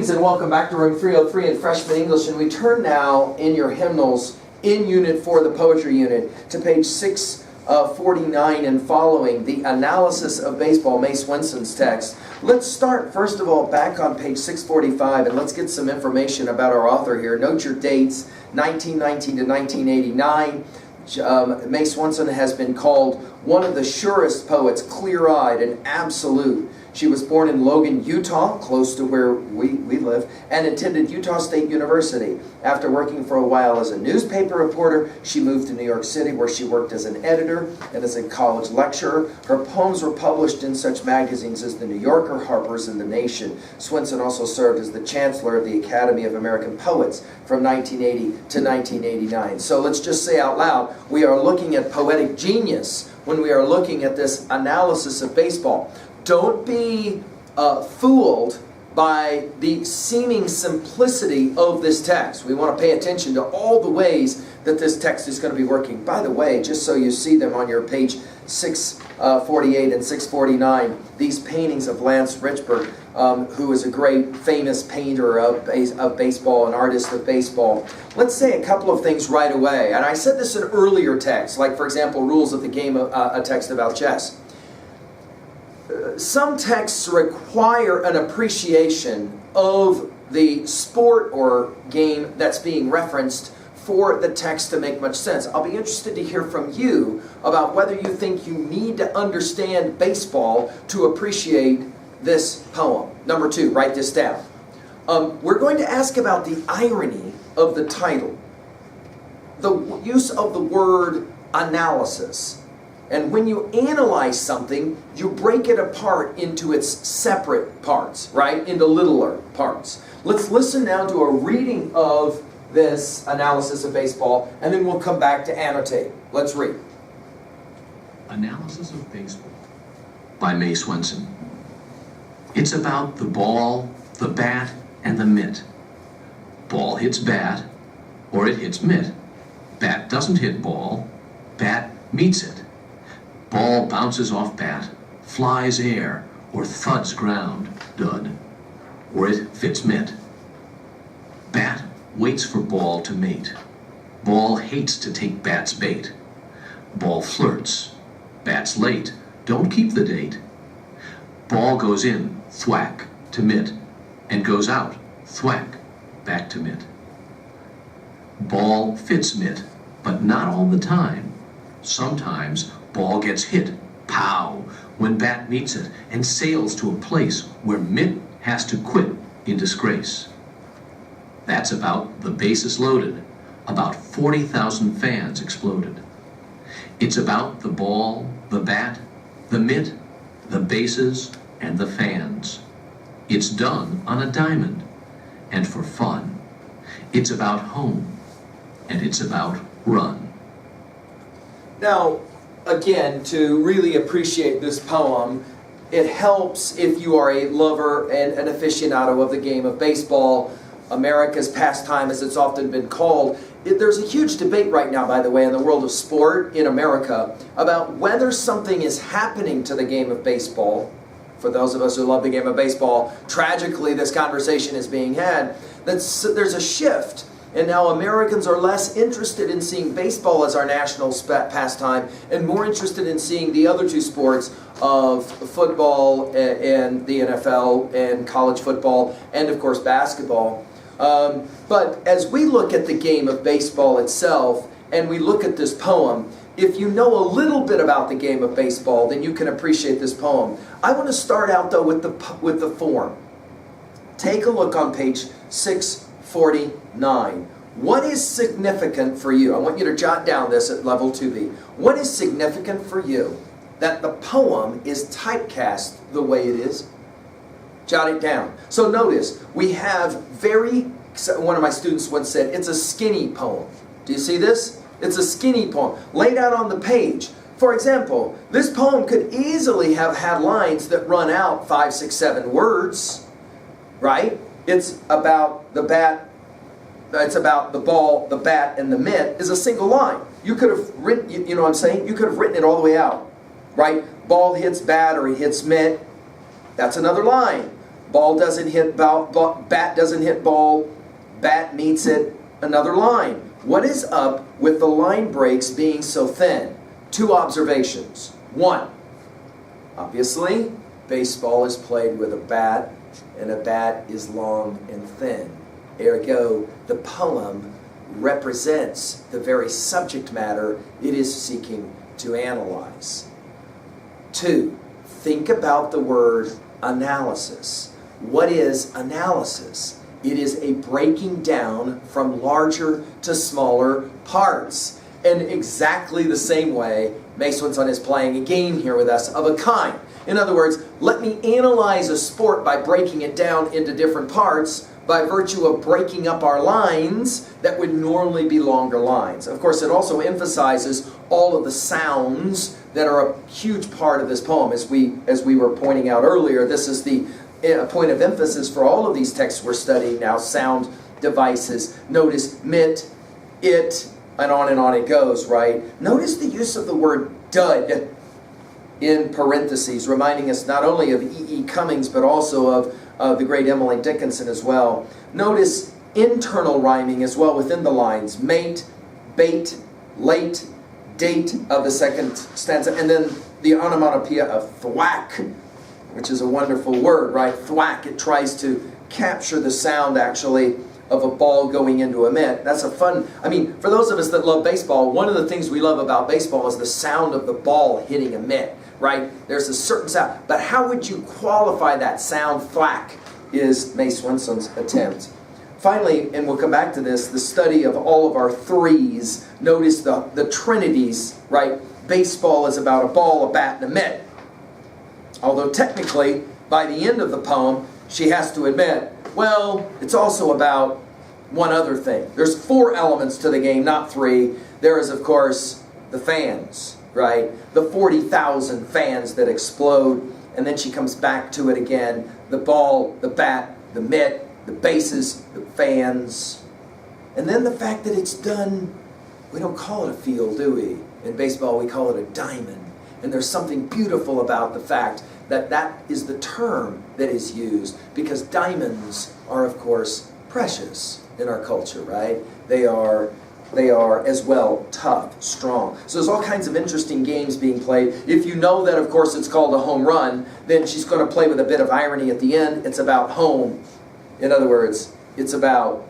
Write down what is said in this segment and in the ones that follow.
Greetings and welcome back to Room 303 in Freshman English, and we turn now in your hymnals in Unit 4, the Poetry Unit, to page 649 and following, the analysis of baseball, May Swenson's text. Let's start, first of all, back on page 645, and let's get some information about our author here. Note your dates, 1919 to 1989. May Swenson has been called one of the surest poets, clear-eyed and absolute. She was born in Logan, Utah, close to where we live, and attended Utah State University. After working for a while as a newspaper reporter, she moved to New York City, where she worked as an editor and as a college lecturer. Her poems were published in such magazines as The New Yorker, Harper's, and The Nation. Swenson also served as the chancellor of the Academy of American Poets from 1980 to 1989. So let's just say out loud, we are looking at poetic genius when we are looking at this analysis of baseball. Don't be fooled by the seeming simplicity of this text. We want to pay attention to all the ways that this text is going to be working. By the way, just so you see them on your page 648 and 649, these paintings of Lance Richburg, who is a great famous painter of baseball, an artist of baseball. Let's say a couple of things right away. And I said this in earlier texts, like for example, Rules of the Game, a text about chess. Some texts require an appreciation of the sport or game that's being referenced for the text to make much sense. I'll be interested to hear from you about whether you think you need to understand baseball to appreciate this poem. Number 2, write this down. We're going to ask about the irony of the title, the use of the word analysis. And when you analyze something, you break it apart into its separate parts, right? Into littler parts. Let's listen now to a reading of this analysis of baseball, and then we'll come back to annotate. Let's read. Analysis of Baseball by May Swenson. It's about the ball, the bat, and the mitt. Ball hits bat, or it hits mitt. Bat doesn't hit ball, bat meets it. Ball bounces off bat, flies air, or thuds ground, dud, or it fits mitt. Bat waits for ball to mate. Ball hates to take bat's bait. Ball flirts. Bat's late. Don't keep the date. Ball goes in, thwack, to mitt, and goes out, thwack, back to mitt. Ball fits mitt, but not all the time. Sometimes ball gets hit, pow, when bat meets it and sails to a place where mitt has to quit in disgrace. That's about the bases loaded, about 40,000 fans exploded. It's about the ball, the bat, the mitt, the bases, and the fans. It's done on a diamond, and for fun. It's about home, and it's about run. Now, again, to really appreciate this poem, it helps if you are a lover and an aficionado of the game of baseball, America's pastime as it's often been called. There's a huge debate right now, by the way, in the world of sport in America about whether something is happening to the game of baseball. For those of us who love the game of baseball, tragically this conversation is being had. There's a shift. And now Americans are less interested in seeing baseball as our national pastime and more interested in seeing the other two sports of football and the NFL and college football and, of course, basketball. But as we look at the game of baseball itself and we look at this poem, if you know a little bit about the game of baseball, then you can appreciate this poem. I want to start out, though, with the form. Take a look on page 649. What is significant for you? I want you to jot down this at level 2B. What is significant for you that the poem is typecast the way it is? Jot it down. So notice, we have one of my students once said, it's a skinny poem. Do you see this? It's a skinny poem, laid out on the page. For example, this poem could easily have had lines that run out 5, 6, 7 words, right? It's about the bat, it's about the ball, the bat, and the mitt is a single line. You could have written, you know what I'm saying? You could have written it all the way out, right? Ball hits bat or he hits mitt. That's another line. Ball doesn't hit bat doesn't hit ball, bat meets it, another line. What is up with the line breaks being so thin? Two observations. One, obviously, baseball is played with a bat, and a bat is long and thin. Ergo, the poem represents the very subject matter it is seeking to analyze. Two, think about the word analysis. What is analysis? It is a breaking down from larger to smaller parts. In exactly the same way, Swenson is playing a game here with us of a kind. In other words, let me analyze a sport by breaking it down into different parts by virtue of breaking up our lines that would normally be longer lines. Of course, it also emphasizes all of the sounds that are a huge part of this poem. As we were pointing out earlier, this is the point of emphasis for all of these texts we're studying now, sound devices. Notice mit, it, and on it goes, right? Notice the use of the word dud in parentheses, reminding us not only of E.E. Cummings, but also of the great Emily Dickinson as well. Notice internal rhyming as well within the lines. Mate, bait, late, date of the second stanza, and then the onomatopoeia of thwack, which is a wonderful word, right? Thwack, it tries to capture the sound actually of a ball going into a mitt. That's a fun, for those of us that love baseball, one of the things we love about baseball is the sound of the ball hitting a mitt, right? There's a certain sound. But how would you qualify that sound? Thwack is Swenson's attempt. Finally, and we'll come back to this, the study of all of our threes. Notice the trinities, right? Baseball is about a ball, a bat, and a mitt. Although technically, by the end of the poem, she has to admit, well, it's also about one other thing. There's 4 elements to the game, not 3. There is, of course, the fans, right? The 40,000 fans that explode, and then she comes back to it again. The ball, the bat, the mitt, the bases, the fans. And then the fact that it's done, we don't call it a field, do we? In baseball, we call it a diamond. And there's something beautiful about the fact that that is the term that is used, because diamonds are, of course, precious in our culture, right? They are as well tough, strong. So there's all kinds of interesting games being played. If you know that, of course, it's called a home run, then she's going to play with a bit of irony at the end. It's about home. In other words, it's about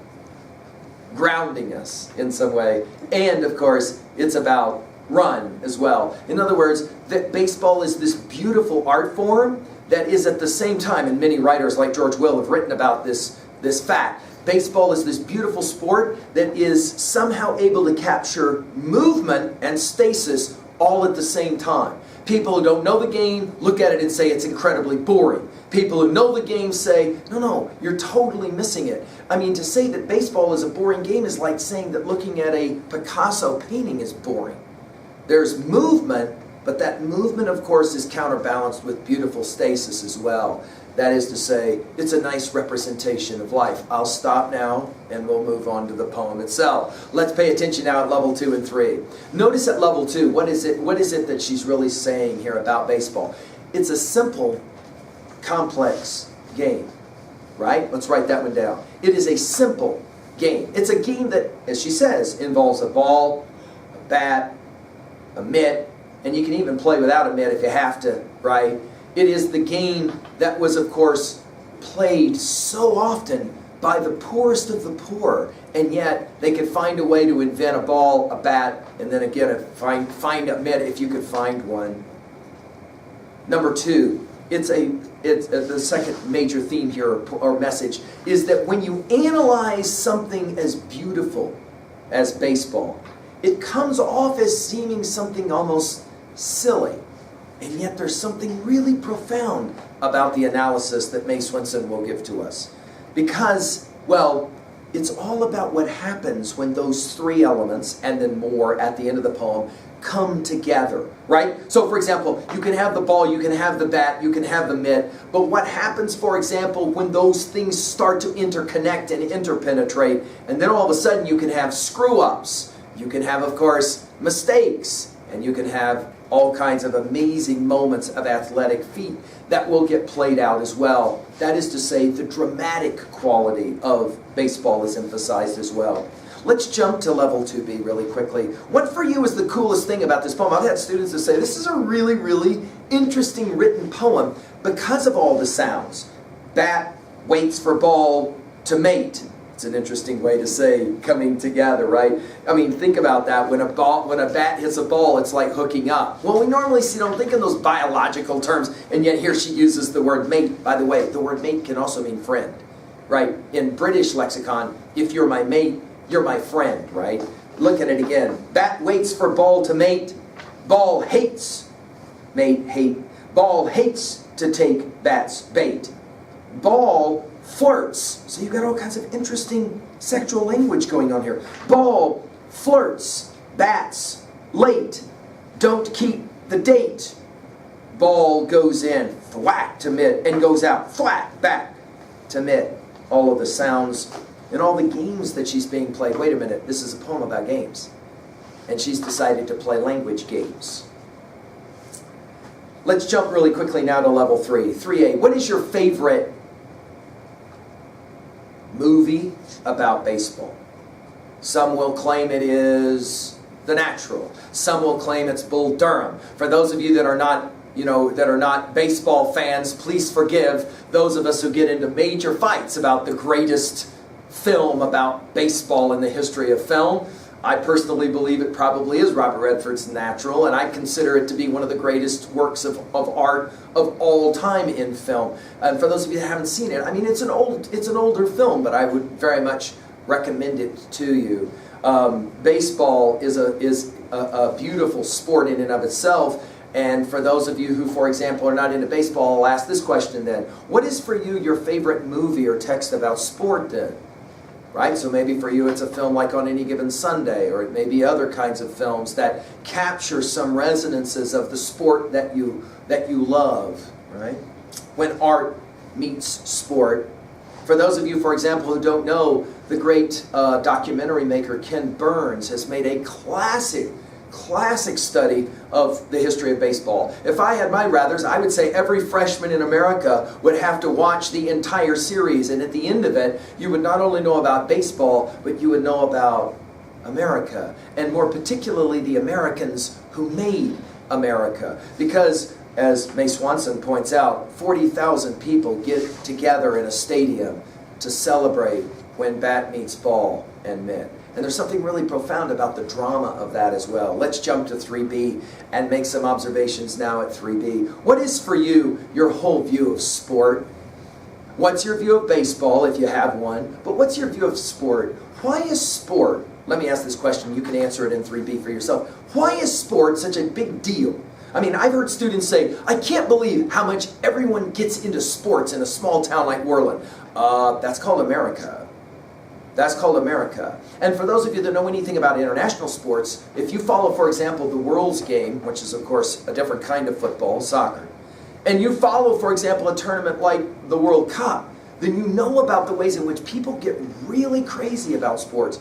grounding us in some way. And, of course, it's about run as well. In other words, that baseball is this beautiful art form that is at the same time, and many writers like George Will have written about this fact. Baseball is this beautiful sport that is somehow able to capture movement and stasis all at the same time. People who don't know the game look at it and say it's incredibly boring. People who know the game say, no, you're totally missing it. To say that baseball is a boring game is like saying that looking at a Picasso painting is boring. There's movement, but that movement, of course, is counterbalanced with beautiful stasis as well. That is to say, it's a nice representation of life. I'll stop now, and we'll move on to the poem itself. Let's pay attention now at level 2 and 3. Notice at level 2, what is it that she's really saying here about baseball? It's a simple, complex game, right? Let's write that one down. It is a simple game. It's a game that, as she says, involves a ball, a bat, a mitt, and you can even play without a mitt if you have to, right? It is the game that was, of course, played so often by the poorest of the poor, and yet they could find a way to invent a ball, a bat, and then again find a mitt if you could find one. Number 2, it's the second major theme here or message is that when you analyze something as beautiful as baseball, it comes off as seeming something almost silly. And yet there's something really profound about the analysis that Swenson will give to us. Because, well, it's all about what happens when those 3 elements, and then more at the end of the poem, come together, right? So, for example, you can have the ball, you can have the bat, you can have the mitt, but what happens, for example, when those things start to interconnect and interpenetrate, and then all of a sudden you can have screw-ups, you can have, of course, mistakes, and you can have all kinds of amazing moments of athletic feat that will get played out as well. That is to say, the dramatic quality of baseball is emphasized as well. Let's jump to level 2B really quickly. What for you is the coolest thing about this poem? I've had students that say, this is a really, really interesting written poem because of all the sounds. Bat waits for ball to mate. It's an interesting way to say coming together, right? I mean, think about that. When a bat hits a ball, it's like hooking up. Well, we normally don't think in those biological terms, and yet here she uses the word mate. By the way, the word mate can also mean friend, right? In British lexicon, if you're my mate, you're my friend, right? Look at it again. Bat waits for ball to mate. Ball hates. Mate, hate. Ball hates to take bat's bait. Ball flirts. So you've got all kinds of interesting sexual language going on here. Ball flirts. Bats late. Don't keep the date. Ball goes in. Thwack to mid. And goes out. Thwack back to mid. All of the sounds and all the games that she's being played. Wait a minute, this is a poem about games. And she's decided to play language games. Let's jump really quickly now to level 3. 3A, what is your favorite movie about baseball? Some will claim it is The Natural. Some will claim it's Bull Durham. For those of you that are not that are not baseball fans, please forgive those of us who get into major fights about the greatest film about baseball in the history of film. I personally believe it probably is Robert Redford's Natural, and I consider it to be one of the greatest works of art of all time in film. And for those of you that haven't seen it, I mean, it's an older film, but I would very much recommend it to you. Baseball is a beautiful sport in and of itself. And for those of you who, for example, are not into baseball, I'll ask this question then. What is for you your favorite movie or text about sport then? Right? So maybe for you it's a film like On Any Given Sunday, or it may be other kinds of films that capture some resonances of the sport that you love, right? When art meets sport. For those of you, for example, who don't know, the great documentary maker Ken Burns has made a classic study of the history of baseball. If I had my rathers, I would say every freshman in America would have to watch the entire series, and at the end of it, you would not only know about baseball, but you would know about America, and more particularly the Americans who made America. Because, as Mae Swenson points out, 40,000 people get together in a stadium to celebrate when bat meets ball and mitt. And there's something really profound about the drama of that as well. Let's jump to 3B and make some observations now at 3B. What is for you your whole view of sport? What's your view of baseball, if you have one? But what's your view of sport? Why is sport, let me ask this question, you can answer it in 3B for yourself. Why is sport such a big deal? I mean, I've heard students say, I can't believe how much everyone gets into sports in a small town like Worland. That's called America. That's called America. And for those of you that know anything about international sports, if you follow, for example, the World's Game, which is, of course, a different kind of football, soccer, and you follow, for example, a tournament like the World Cup, then you know about the ways in which people get really crazy about sports.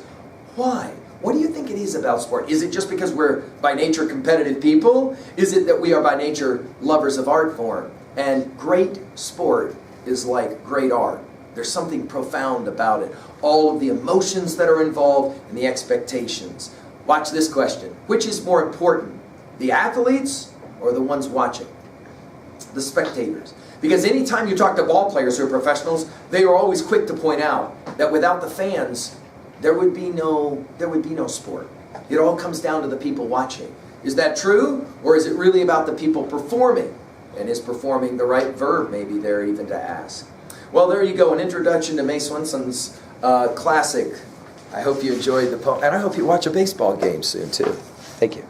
Why? What do you think it is about sport? Is it just because we're by nature competitive people? Is it that we are by nature lovers of art form? And great sport is like great art. There's something profound about it. All of the emotions that are involved and the expectations. Watch this question. Which is more important, the athletes or the ones watching? The spectators. Because anytime you talk to ball players who are professionals, they are always quick to point out that without the fans, there would be no sport. It all comes down to the people watching. Is that true? Or is it really about the people performing? And is performing the right verb maybe there even to ask? Well, there you go, an introduction to Mae Swenson's classic. I hope you enjoyed the poem, and I hope you watch a baseball game soon too. Thank you.